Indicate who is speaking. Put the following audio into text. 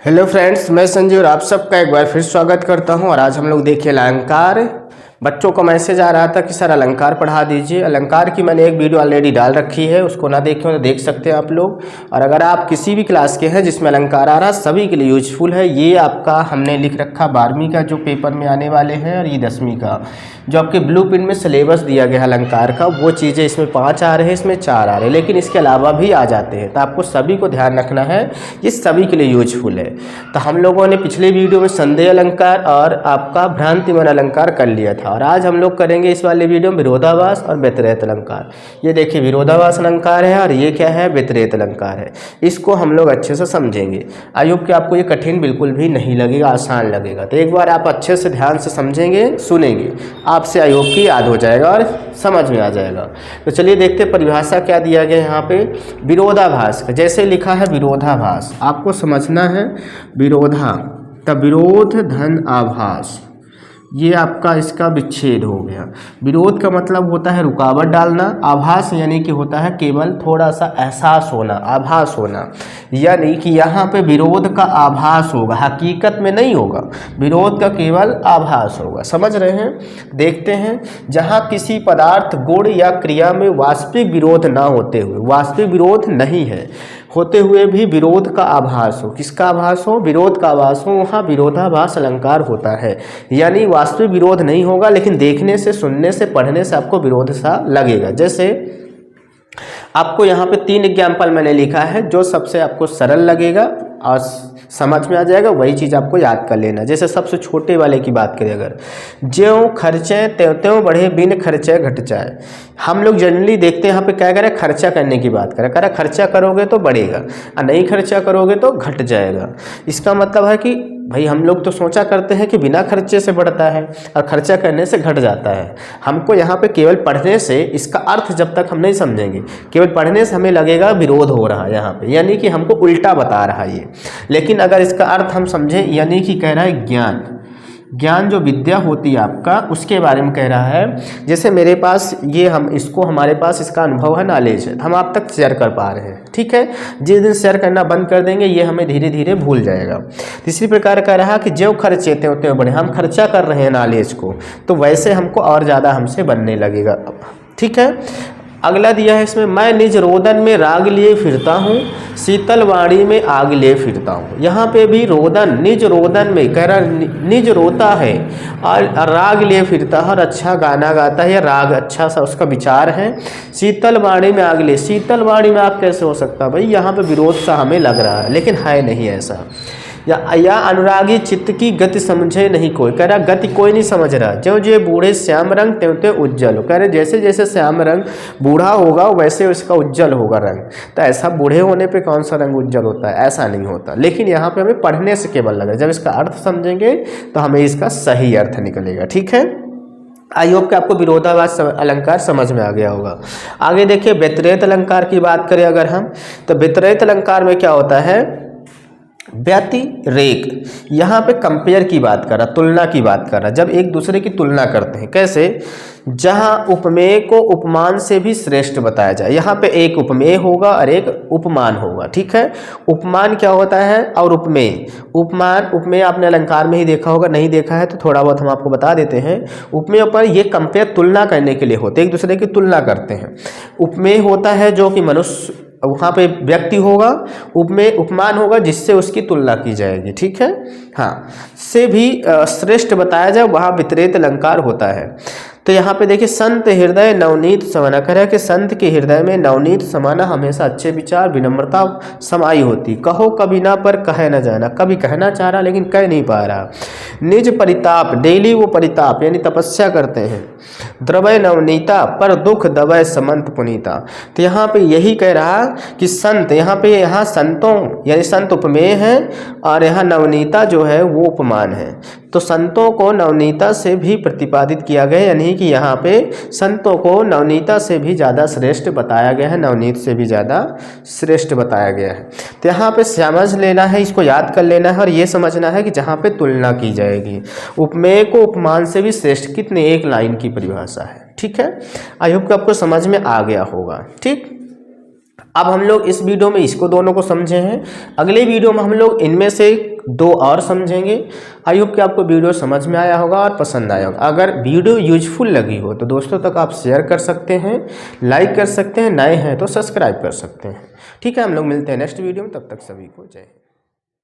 Speaker 1: Hello friends, मैं संजय और आप सबका एक बार फिर स्वागत करता हूं। और आज हम लोग देखिए अलंकार। बच्चों को मैसेज आ रहा था कि सर अलंकार पढ़ा दीजिए। अलंकार की मैंने एक वीडियो ऑलरेडी डाल रखी है, उसको ना देखे हो तो देख सकते हैं आप लोग। और अगर आप किसी भी क्लास के हैं जिसमें अलंकार आ रहा, सभी के लिए यूजफुल है। ये आपका हमने लिख रखा 12वीं का जो पेपर में आने वाले हैं, और ये 10वीं का जो आपके ब्लू प्रिंट में सिलेबस दिया गया है अलंकार का, वो चीज़ें इसमें 5 आ रहे हैं, इसमें 4 आ रहे हैं, लेकिन इसके अलावा भी आ जाते हैं। तो आपको सभी को ध्यान रखना है, ये सभी के लिए यूजफुल है। तो हम लोगों ने पिछले वीडियो में संदेह अलंकार और आपका भ्रांतिमान अलंकार कर लिया था, और आज हम लोग करेंगे इस वाले वीडियो में विरोधाभास और व्यतिरेक अलंकार। ये देखिए विरोधाभास अलंकार है और ये क्या है, व्यतिरेक अलंकार है। इसको हम लोग अच्छे से समझेंगे। आई होप कि आपको ये कठिन बिल्कुल भी नहीं लगेगा, आसान लगेगा। तो एक बार आप अच्छे से ध्यान से समझेंगे, सुनेंगे, आपसे आई होप कि याद हो जाएगा और समझ में आ जाएगा। तो चलिए देखते हैं परिभाषा क्या दिया गया है यहाँ पे विरोधाभास का। जैसे लिखा है विरोधाभास, आपको समझना है विरोधा तब विरोध धन आभास, ये आपका इसका विच्छेद हो गया। विरोध का मतलब होता है रुकावट डालना, आभास यानी कि होता है केवल थोड़ा सा एहसास होना, आभास होना। यानी कि यहाँ पे विरोध का आभास होगा, हकीकत में नहीं होगा, विरोध का केवल आभास होगा। समझ रहे हैं? देखते हैं, जहाँ किसी पदार्थ गुण या क्रिया में वास्तविक विरोध ना होते हुए, वास्तविक विरोध नहीं है होते हुए भी विरोध का आभास हो, किसका आभास हो, विरोध का आभास हो, वहाँ विरोधाभास अलंकार होता है। यानी वास्तविक विरोध नहीं होगा, लेकिन देखने से, सुनने से, पढ़ने से आपको विरोध सा लगेगा। जैसे आपको यहाँ पे 3 एग्जाम्पल मैंने लिखा है, जो सबसे आपको सरल लगेगा और समझ में आ जाएगा, वही चीज़ आपको याद कर लेना। जैसे सबसे छोटे वाले की बात करें, अगर ज्यों खर्चे त्यों त्यों बढ़े बिन खर्चे घट जाए। हम लोग जनरली देखते हैं यहाँ पे क्या करें, खर्चा करने की बात करें, कह रहा खर्चा करोगे तो बढ़ेगा और नहीं खर्चा करोगे तो घट जाएगा। इसका मतलब है कि भाई हम लोग तो सोचा करते हैं कि बिना खर्चे से बढ़ता है और खर्चा करने से घट जाता है। हमको यहाँ पे केवल पढ़ने से, इसका अर्थ जब तक हम नहीं समझेंगे, केवल पढ़ने से हमें लगेगा विरोध हो रहा है यहाँ पे, यानी कि हमको उल्टा बता रहा है ये। लेकिन अगर इसका अर्थ हम समझें, यानी कि कह रहा है ज्ञान, ज्ञान जो विद्या होती है आपका, उसके बारे में कह रहा है। जैसे मेरे पास ये, हम इसको, हमारे पास इसका अनुभव है, नॉलेज है, हम आप तक शेयर कर पा रहे हैं, ठीक है। जिस दिन शेयर करना बंद कर देंगे, ये हमें धीरे धीरे भूल जाएगा। तीसरी प्रकार कह रहा कि जो खर्चे त्यों त्यों बढ़े, हम खर्चा कर रहे हैं नॉलेज को, तो वैसे हमको और ज़्यादा हमसे बनने लगेगा, ठीक है। अगला दिया है इसमें, मैं निज रोदन में राग लिए फिरता हूँ, शीतल वाणी में आग लिए फिरता हूँ। यहाँ पे भी रोदन, निज रोदन में कह रहा निज रोता है और राग लिए फिरता है, और अच्छा गाना गाता है, या राग अच्छा सा उसका विचार है। शीतल वाणी में आग लिए, शीतल वाणी में आग कैसे हो सकता है भाई, यहाँ पे विरोध सा हमें लग रहा है, लेकिन है नहीं ऐसा। या अनुरागी चित्त की गति समझे नहीं कोई, कह रहा गति कोई नहीं समझ रहा। ज्यों जो बूढ़े श्याम रंग त्यों त्यों उज्जवल हो, कह रहे जैसे जैसे श्याम रंग बूढ़ा होगा वैसे उसका उज्जवल होगा रंग। तो ऐसा बूढ़े होने पे कौन सा रंग उज्जवल होता है, ऐसा नहीं होता। लेकिन यहाँ पे हमें पढ़ने से केवल लग रहा है, जब इसका अर्थ समझेंगे तो हमें इसका सही अर्थ निकलेगा, ठीक है। आई होप कि आपको विरोधाभास अलंकार समझ में आ गया होगा। आगे देखिए व्यतिरेक अलंकार की बात करें अगर हम, तो व्यतिरेक अलंकार में क्या होता है, व्यतिरेक, यहाँ पे कंपेयर की बात कर रहा, तुलना की बात कर रहा, जब एक दूसरे की तुलना करते हैं। कैसे, जहाँ उपमेय को उपमान से भी श्रेष्ठ बताया जाए। यहाँ पे एक उपमेय होगा और एक उपमान होगा, ठीक है। उपमान क्या होता है और उपमेय, उपमान, उपमेय आपने अलंकार में ही देखा होगा, नहीं देखा है तो थोड़ा बहुत हम आपको बता देते हैं। उपमेय पर ये कंपेयर, तुलना करने के लिए होते हैं, एक दूसरे की तुलना करते हैं। उपमेय होता है जो कि मनुष्य, वहाँ पे व्यक्ति होगा, उपमेय उपमान होगा जिससे उसकी तुलना की जाएगी, ठीक है। हाँ, से भी श्रेष्ठ बताया जाए, वहाँ व्यतिरेक अलंकार होता है। तो यहाँ पे देखिए, संत हृदय नवनीत समाना, कह रहा है कि संत के हृदय में नवनीत समाना, हमेशा अच्छे विचार, विनम्रता समाई होती। कहो कभी ना पर कहे न जाना, कभी कहना चाह रहा लेकिन कह नहीं पा रहा। निज परिताप, डेली वो परिताप यानी तपस्या करते हैं। द्रवय नवनीता पर दुख दवय समंत पुनीता। तो यहाँ पे यही कह रहा कि संत, यहाँ पे, यहाँ संतों यानी संत उपमेय है और यहाँ नवनीता जो है वो उपमान है। तो संतों को नवनीता से भी प्रतिपादित किया गया, यानी कि यहाँ पे संतों को नवनीता से भी ज़्यादा श्रेष्ठ बताया गया है, नवनीत से भी ज़्यादा श्रेष्ठ बताया गया है। तो यहाँ पे समझ लेना है, इसको याद कर लेना है और ये समझना है कि जहाँ पे तुलना की जाएगी, उपमेय को उपमान से भी श्रेष्ठ, कितने, एक लाइन की परिभाषा है, ठीक है। आई होप कि आपको समझ में आ गया होगा, ठीक। अब हम लोग इस वीडियो में इसको दोनों को समझे हैं, अगले वीडियो में हम लोग इनमें से 2 और समझेंगे। आई होप कि आपको वीडियो समझ में आया होगा और पसंद आया होगा। अगर वीडियो यूजफुल लगी हो तो दोस्तों तक आप शेयर कर सकते हैं, लाइक कर सकते हैं, नए हैं तो सब्सक्राइब कर सकते हैं। ठीक है, हम लोग मिलते हैं नेक्स्ट वीडियो में, तब तक सभी को जय हिंद।